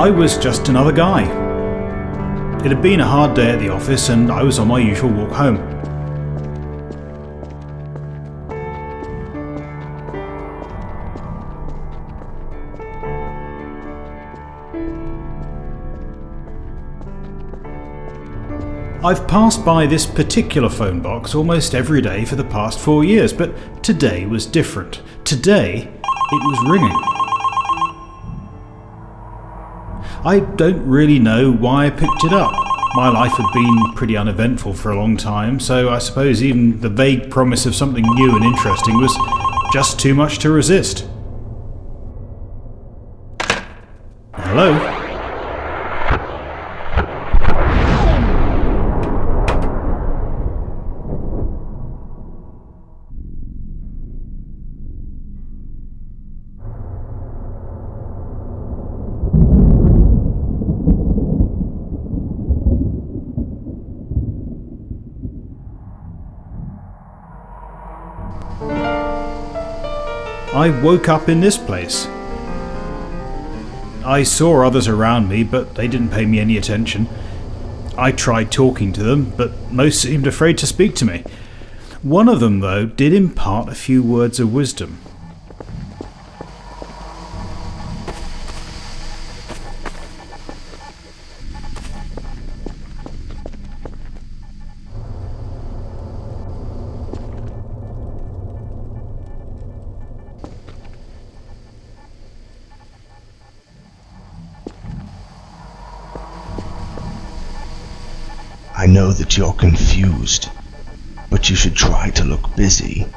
I was just another guy. It had been a hard day at the office and I was on my usual walk home. I've passed by this particular phone box almost every day for the past 4 years, but today was different. Today, it was ringing. I don't really know why I picked it up. My life had been pretty uneventful for a long time, so I suppose even the vague promise of something new and interesting was just too much to resist. Hello? I woke up in this place. I saw others around me, but they didn't pay me any attention. I tried talking to them, but most seemed afraid to speak to me. One of them, though, did impart a few words of wisdom. I know that you're confused, but you should try to look busy.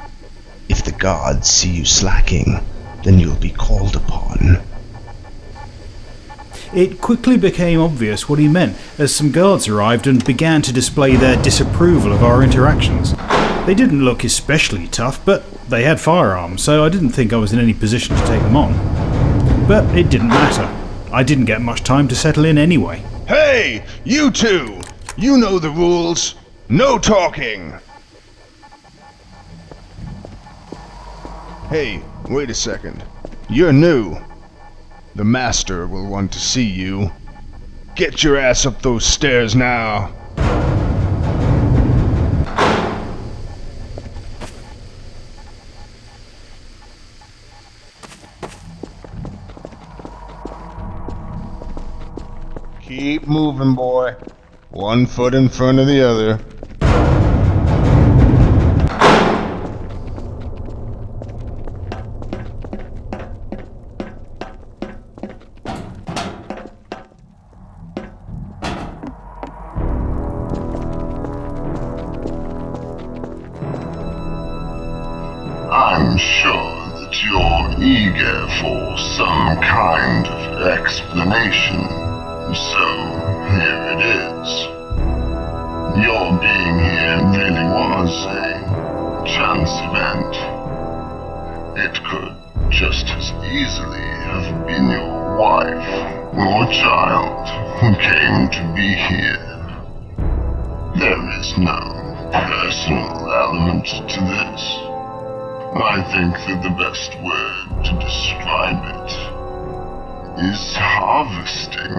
If the gods see you slacking, then you'll be called upon. It quickly became obvious what he meant as some guards arrived and began to display their disapproval of our interactions. They didn't look especially tough, but they had firearms, so I didn't think I was in any position to take them on. But it didn't matter. I didn't get much time to settle in anyway. Hey, you two! You know the rules. No talking! Hey, wait a second. You're new. The master will want to see you. Get your ass up those stairs now. Keep moving, boy. One foot in front of the other. I'm sure that you're eager for some kind of explanation, so here it is. Your being here really was a chance event. It could just as easily have been your wife or child who came to be here. There is no personal element to this. I think that the best word to describe it is harvesting.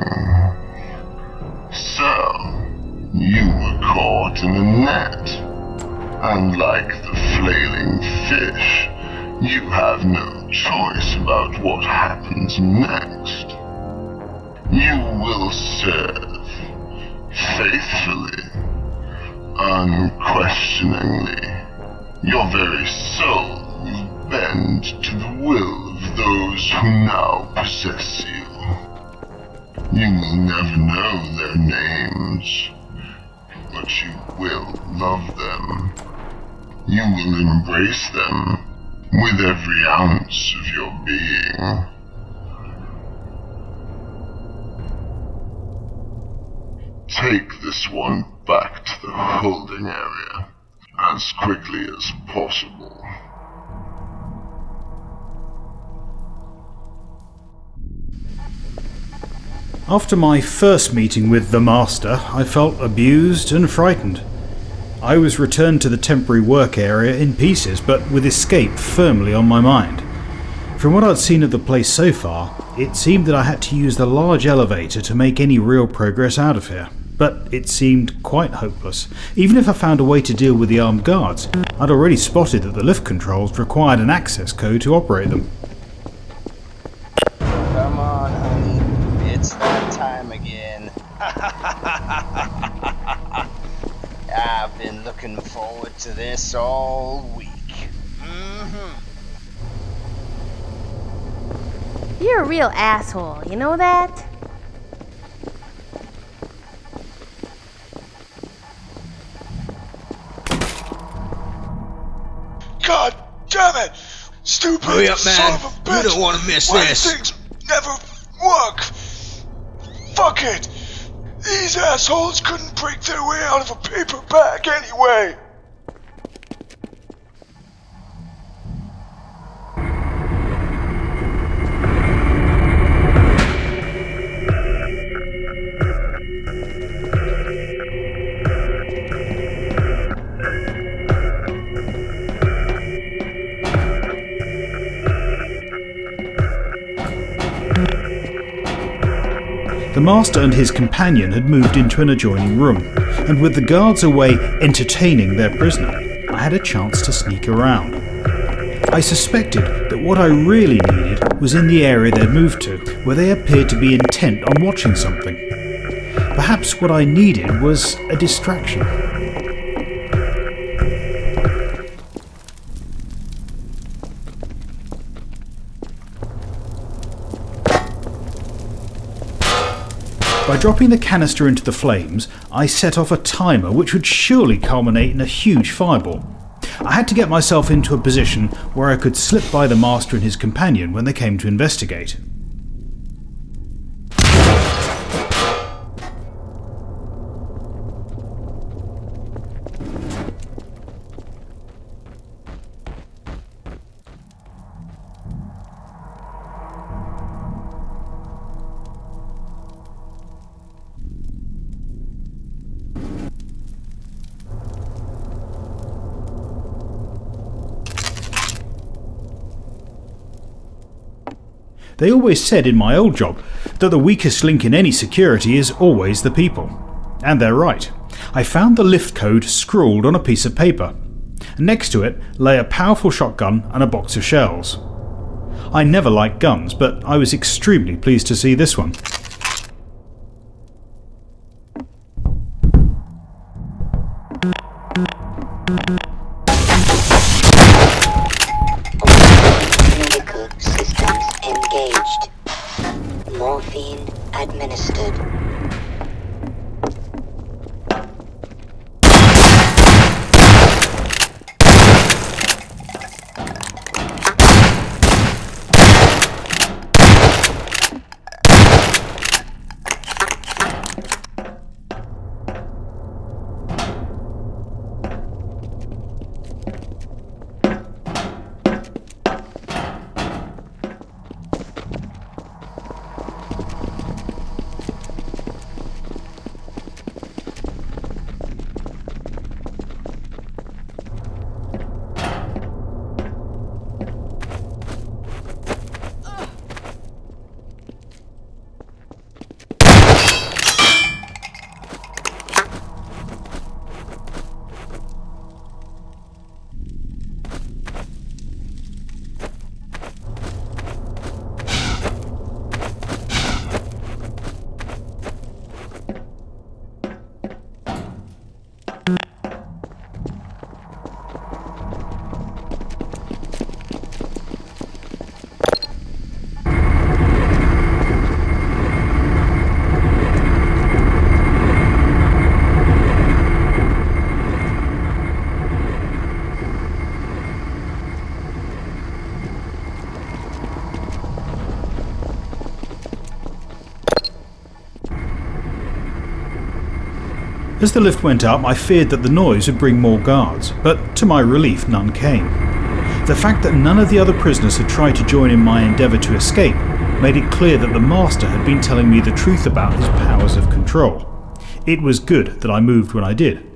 So, you were caught in a net, and like the flailing fish, you have no choice about what happens next. You will serve faithfully, unquestioningly. Your very soul will bend to the will of those who now possess you. You will never know their names, but you will love them. You will embrace them with every ounce of your being. Take this one back to the holding area as quickly as possible. After my first meeting with the Master, I felt abused and frightened. I was returned to the temporary work area in pieces, but with escape firmly on my mind. From what I'd seen of the place so far, it seemed that I had to use the large elevator to make any real progress out of here. But it seemed quite hopeless. Even if I found a way to deal with the armed guards, I'd already spotted that the lift controls required an access code to operate them. Come on, honey. It's that time again. I've been looking forward to this all week. You're a real asshole, you know that? God damn it! Stupid Hurry up, son man. of a bitch! You don't want to miss Why this. things never work? Fuck it! These assholes couldn't break their way out of a paper bag anyway! The master and his companion had moved into an adjoining room, and with the guards away entertaining their prisoner, I had a chance to sneak around. I suspected that what I really needed was in the area they'd moved to, where they appeared to be intent on watching something. Perhaps what I needed was a distraction. By dropping the canister into the flames, I set off a timer which would surely culminate in a huge fireball. I had to get myself into a position where I could slip by the master and his companion when they came to investigate. They always said in my old job that the weakest link in any security is always the people. And they're right. I found the lift code scrawled on a piece of paper. Next to it lay a powerful shotgun and a box of shells. I never liked guns, but I was extremely pleased to see this one. Medical systems engaged. Morphine administered. As the lift went up, I feared that the noise would bring more guards, but to my relief none came. The fact that none of the other prisoners had tried to join in my endeavour to escape made it clear that the master had been telling me the truth about his powers of control. It was good that I moved when I did.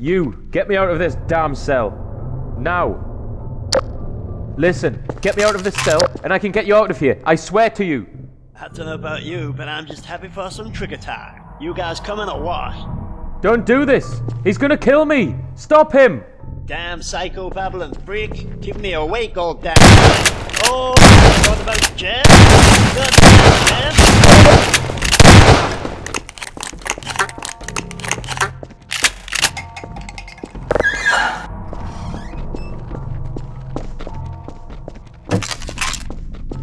You, get me out of this damn cell. Now. Listen, get me out of this cell and I can get you out of here. I swear to you. I don't know about you, but I'm just happy for some trigger time. You guys coming or what? Don't do this. He's gonna kill me. Stop him. Damn psycho-babbling freak. Keep me awake all damn night. Oh, what about Jen? Goddamn Jen.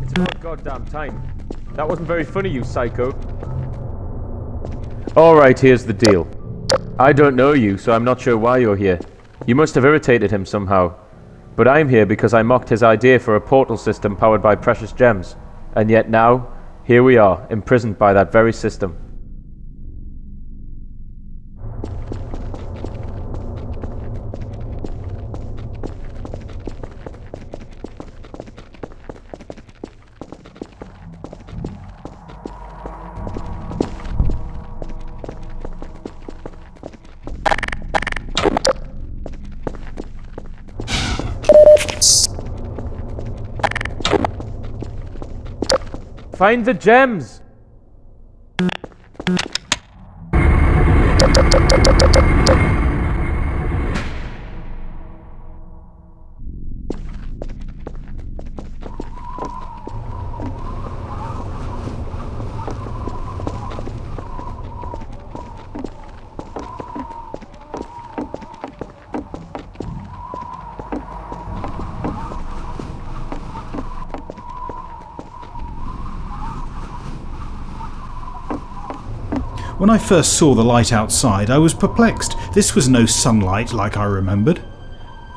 It's about goddamn time. That wasn't very funny, you psycho. Alright, here's the deal. I don't know you, so I'm not sure why you're here. You must have irritated him somehow. But I'm here because I mocked his idea for a portal system powered by precious gems. And yet now, here we are, imprisoned by that very system. Find the gems! When I first saw the light outside, I was perplexed. This was no sunlight like I remembered.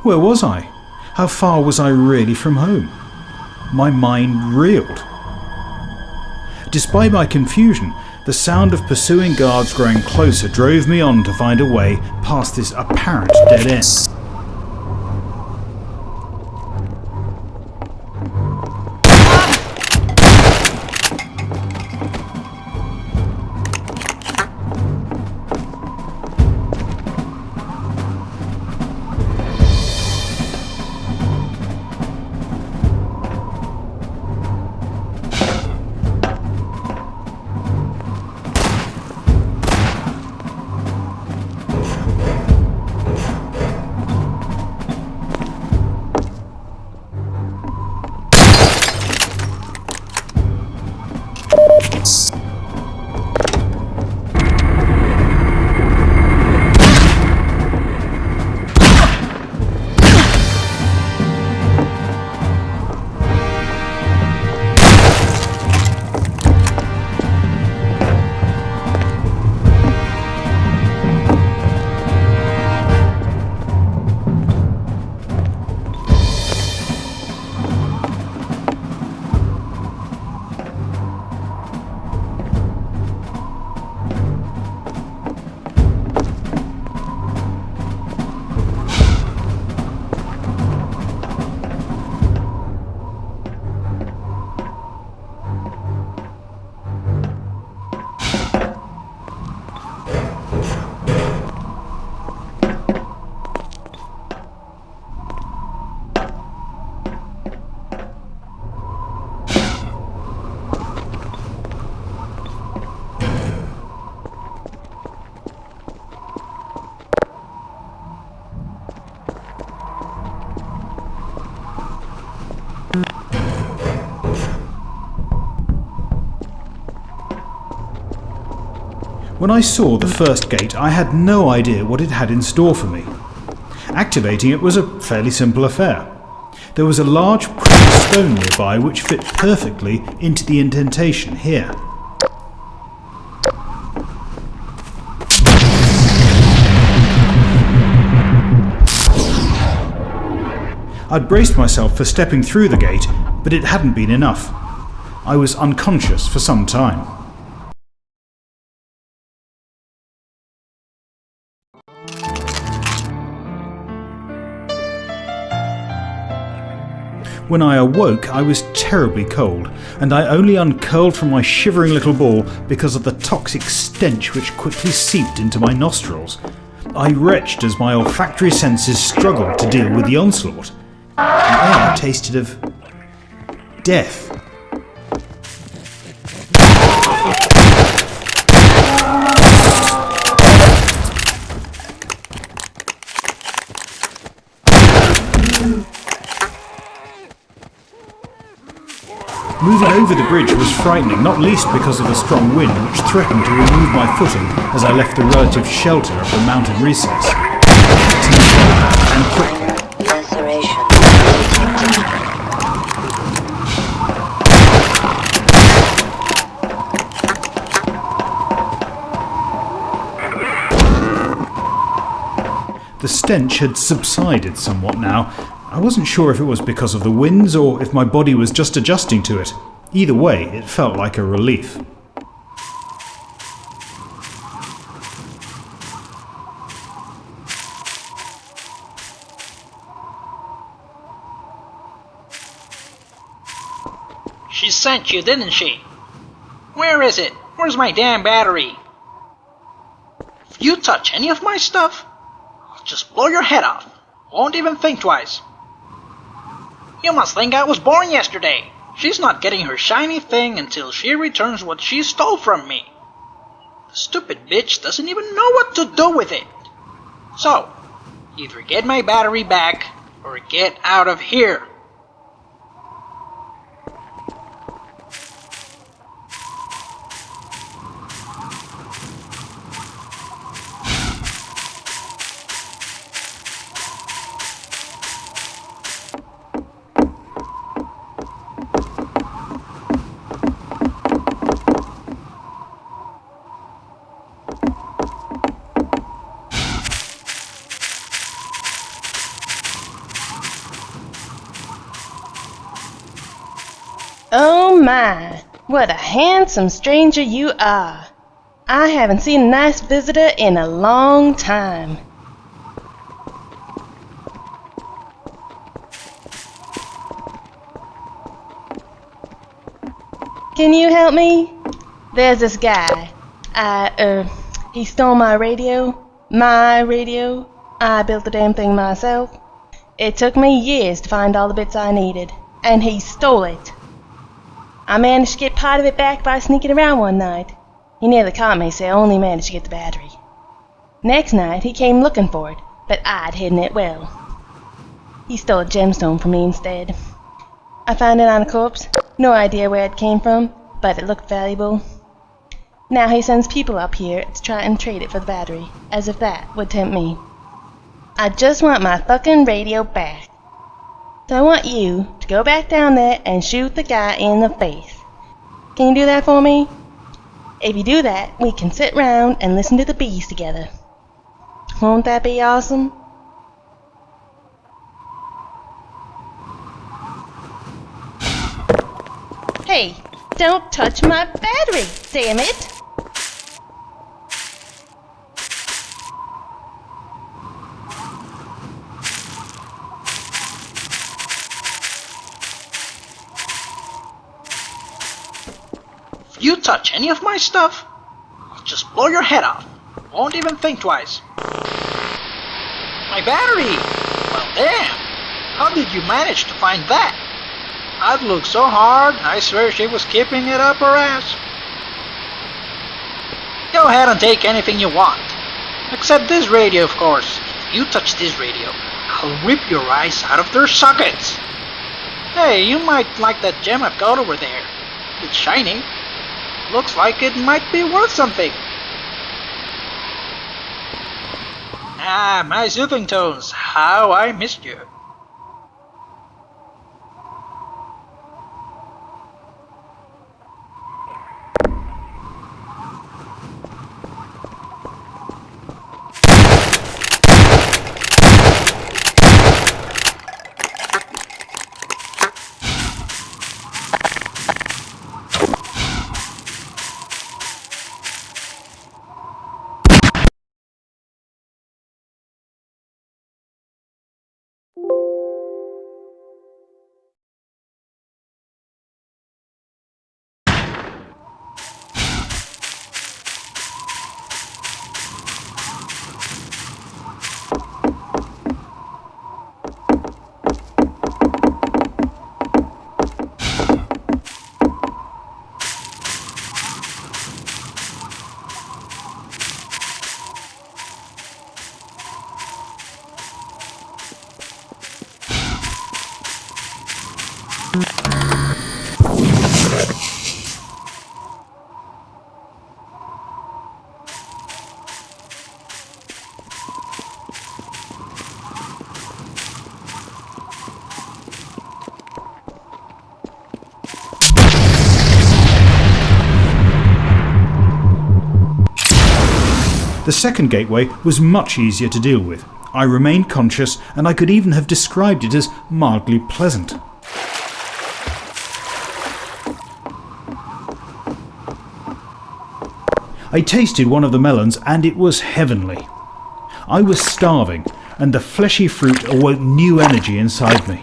Where was I? How far was I really from home? My mind reeled. Despite my confusion, the sound of pursuing guards growing closer drove me on to find a way past this apparent dead end. When I saw the first gate, I had no idea what it had in store for me. Activating it was a fairly simple affair. There was a large precious stone nearby which fit perfectly into the indentation here. I'd braced myself for stepping through the gate, but it hadn't been enough. I was unconscious for some time. When I awoke, I was terribly cold, and I only uncurled from my shivering little ball because of the toxic stench which quickly seeped into my nostrils. I retched as my olfactory senses struggled to deal with the onslaught. The air tasted of death. Moving over the bridge was frightening, not least because of the strong wind which threatened to remove my footing as I left the relative shelter of the mountain recess. I had to move slowly and quickly. Laceration. The stench had subsided somewhat now. I wasn't sure if it was because of the winds or if my body was just adjusting to it. Either way, it felt like a relief. She sent you, didn't she? Where is it? Where's my damn battery? If you touch any of my stuff, I'll just blow your head off. Won't even think twice. You must think I was born yesterday. She's not getting her shiny thing until she returns what she stole from me. The stupid bitch doesn't even know what to do with it. So, either get my battery back, or get out of here. Oh my, what a handsome stranger you are. I haven't seen a nice visitor in a long time. Can you help me? There's this guy. He stole my radio. My radio. I built the damn thing myself. It took me years to find all the bits I needed, and he stole it. I managed to get part of it back by sneaking around one night. He nearly caught me, so I only managed to get the battery. Next night, he came looking for it, but I'd hidden it well. He stole a gemstone from me instead. I found it on a corpse. No idea where it came from, but it looked valuable. Now he sends people up here to try and trade it for the battery, as if that would tempt me. I just want my fucking radio back. So I want you to go back down there and shoot the guy in the face. Can you do that for me? If you do that, we can sit round and listen to the bees together. Won't that be awesome? Hey, don't touch my battery, damn it! If you touch any of my stuff, I'll just blow your head off. Won't even think twice. My battery! Well, damn! How did you manage to find that? I'd looked so hard, I swear she was keeping it up her ass. Go ahead and take anything you want. Except this radio, of course. If you touch this radio, I'll rip your eyes out of their sockets. Hey, you might like that gem I've got over there. It's shiny. Looks like it might be worth something. Ah, my soothing tones. How I missed you. The second gateway was much easier to deal with. I remained conscious, and I could even have described it as mildly pleasant. I tasted one of the melons, and it was heavenly. I was starving, and the fleshy fruit awoke new energy inside me.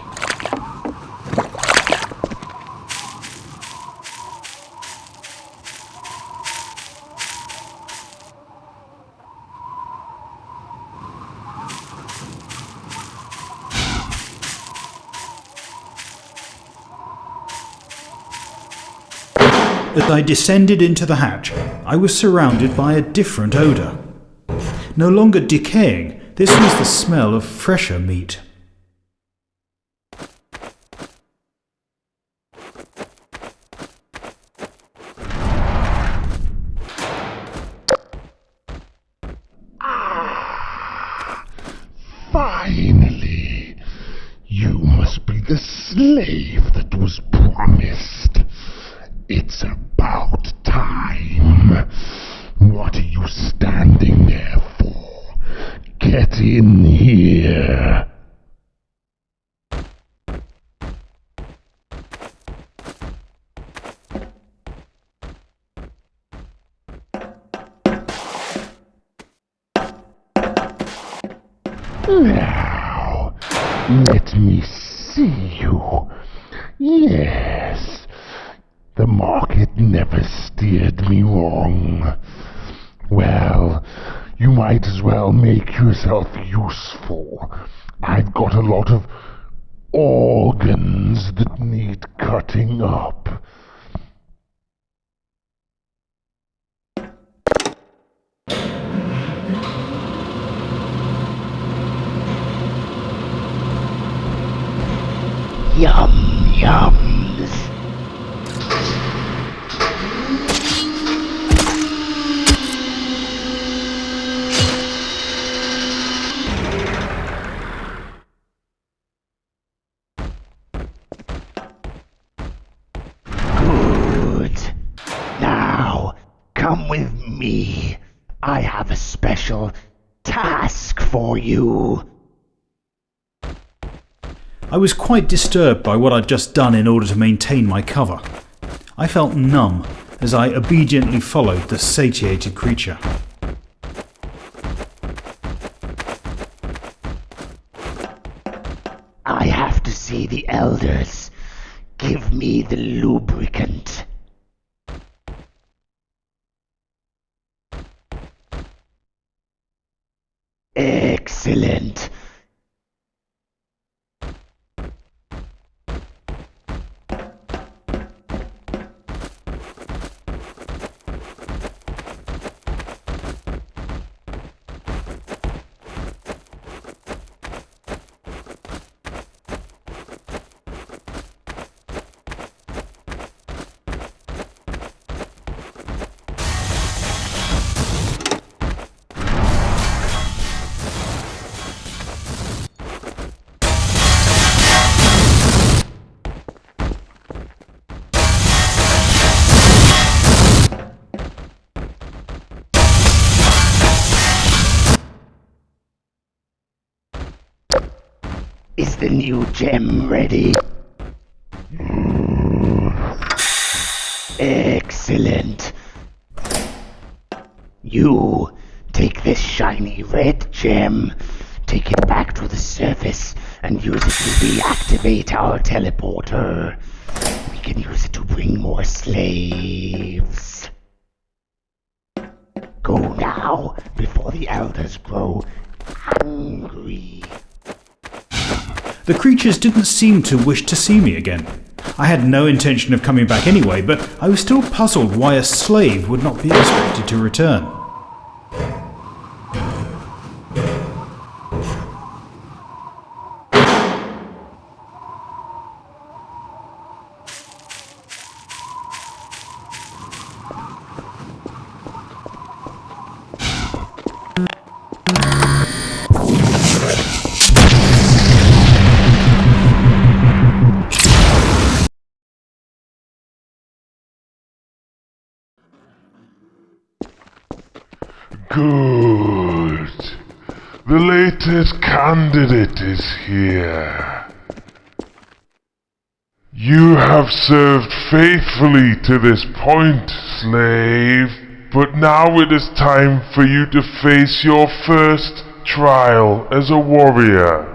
As I descended into the hatch, I was surrounded by a different odour. No longer decaying, this was the smell of fresher meat. Finally, you must be the slave that was promised. It's about time. What are you standing there for? Get in here. Now, let me see you. Yes, the market never steered me wrong. Well, you might as well make yourself useful. I've got a lot of organs that need cutting up. Yum, yums. Good. Now, come with me. I have a special task for you. I was quite disturbed by what I'd just done in order to maintain my cover. I felt numb as I obediently followed the satiated creature. I have to see the elders. Give me the lubricant. Excellent. Is the new gem ready? Excellent. You take this shiny red gem, take it back to the surface, and use it to reactivate our teleporter. We can use it to bring more slaves. Go now, before the elders grow hungry. The creatures didn't seem to wish to see me again. I had no intention of coming back anyway, but I was still puzzled why a slave would not be expected to return. Good. The latest candidate is here. You have served faithfully to this point, slave, but now it is time for you to face your first trial as a warrior.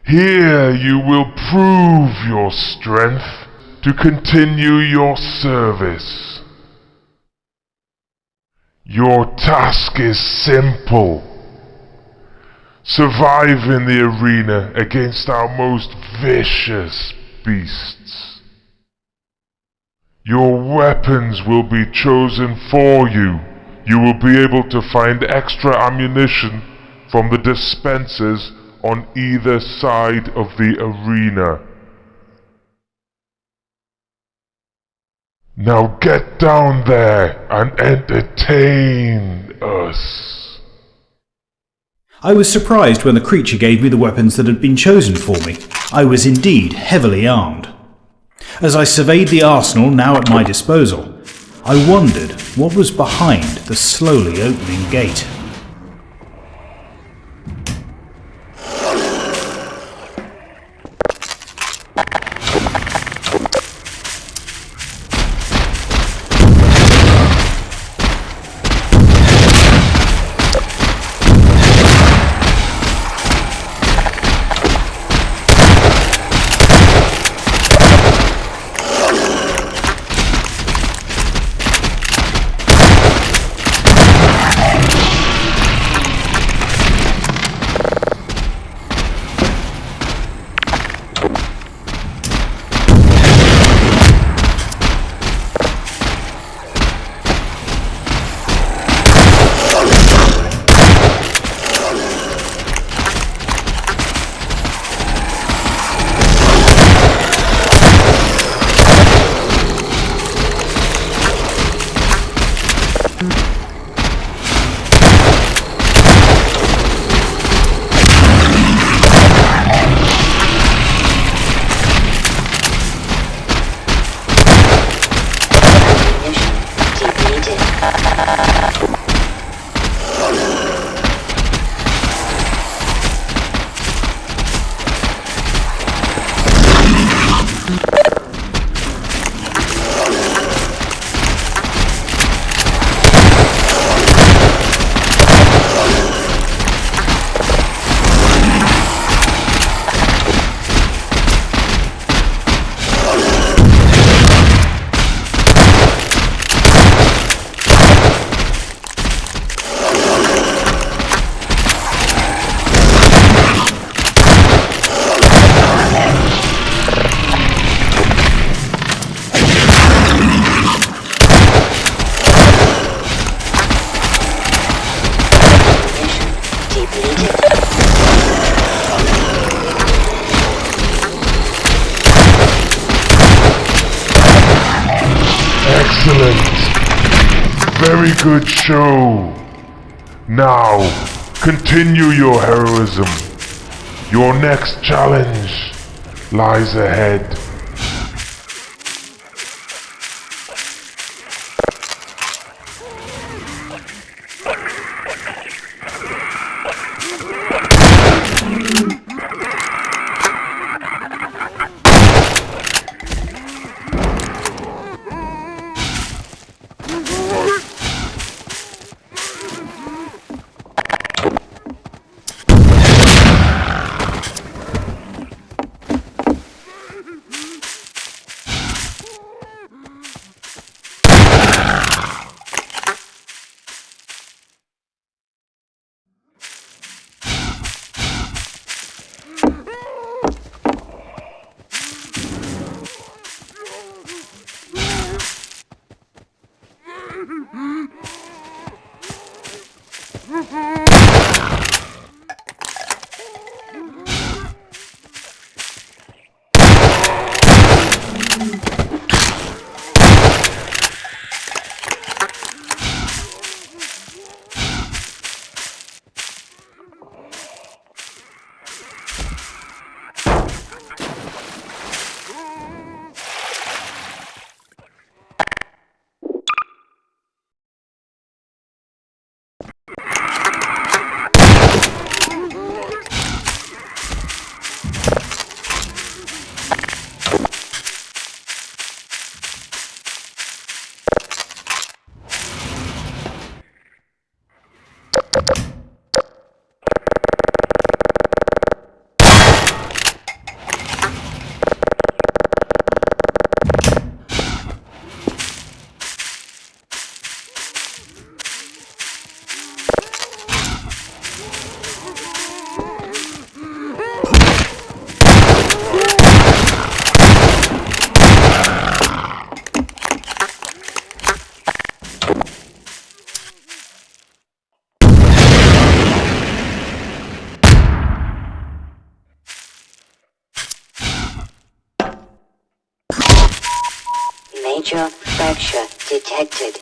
Here you will prove your strength to continue your service. Your task is simple. Survive in the arena against our most vicious beasts. Your weapons will be chosen for you. You will be able to find extra ammunition from the dispensers on either side of the arena. Now get down there and entertain us. I was surprised when the creature gave me the weapons that had been chosen for me. I was indeed heavily armed. As I surveyed the arsenal now at my disposal, I wondered what was behind the slowly opening gate. Excellent. Very good show. Now, continue your heroism. Your next challenge lies ahead. Major fracture detected.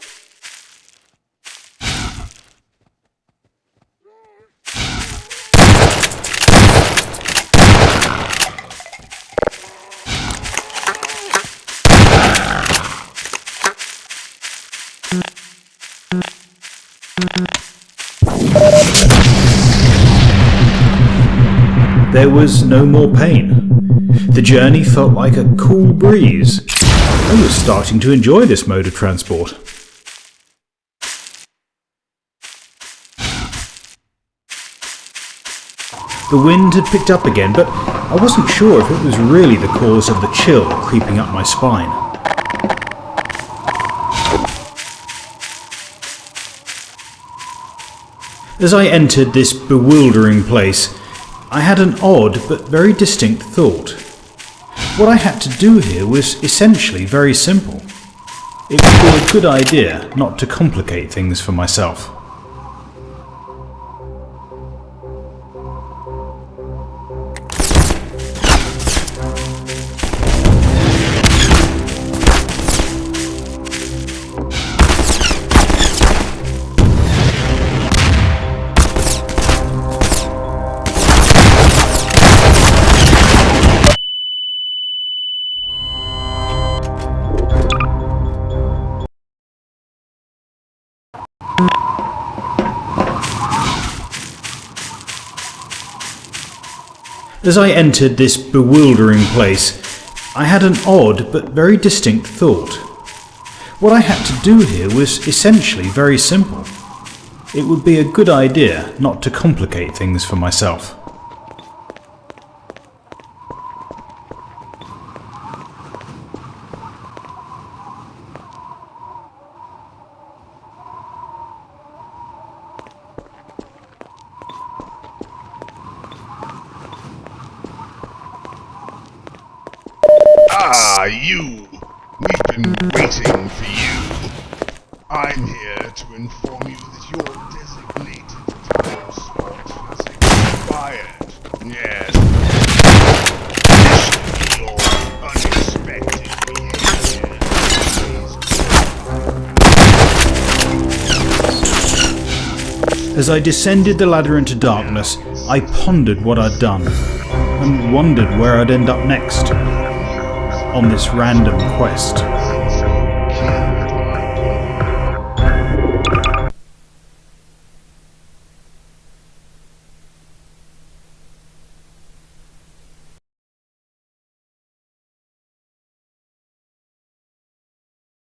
There was no more pain. The journey felt like a cool breeze. I was starting to enjoy this mode of transport. The wind had picked up again, but I wasn't sure if it was really the cause of the chill creeping up my spine. As I entered this bewildering place, I had an odd but very distinct thought. What I had to do here was essentially very simple. It would be a good idea not to complicate things for myself. As I entered this bewildering place, I had an odd but very distinct thought. What I had to do here was essentially very simple. It would be a good idea not to complicate things for myself. Ah, you! We've been waiting for you. I'm here to inform you that your designated time slot has expired. Yes. Initially, your unexpected behavior. As I descended the ladder into darkness, I pondered what I'd done, and wondered where I'd end up next on this random quest.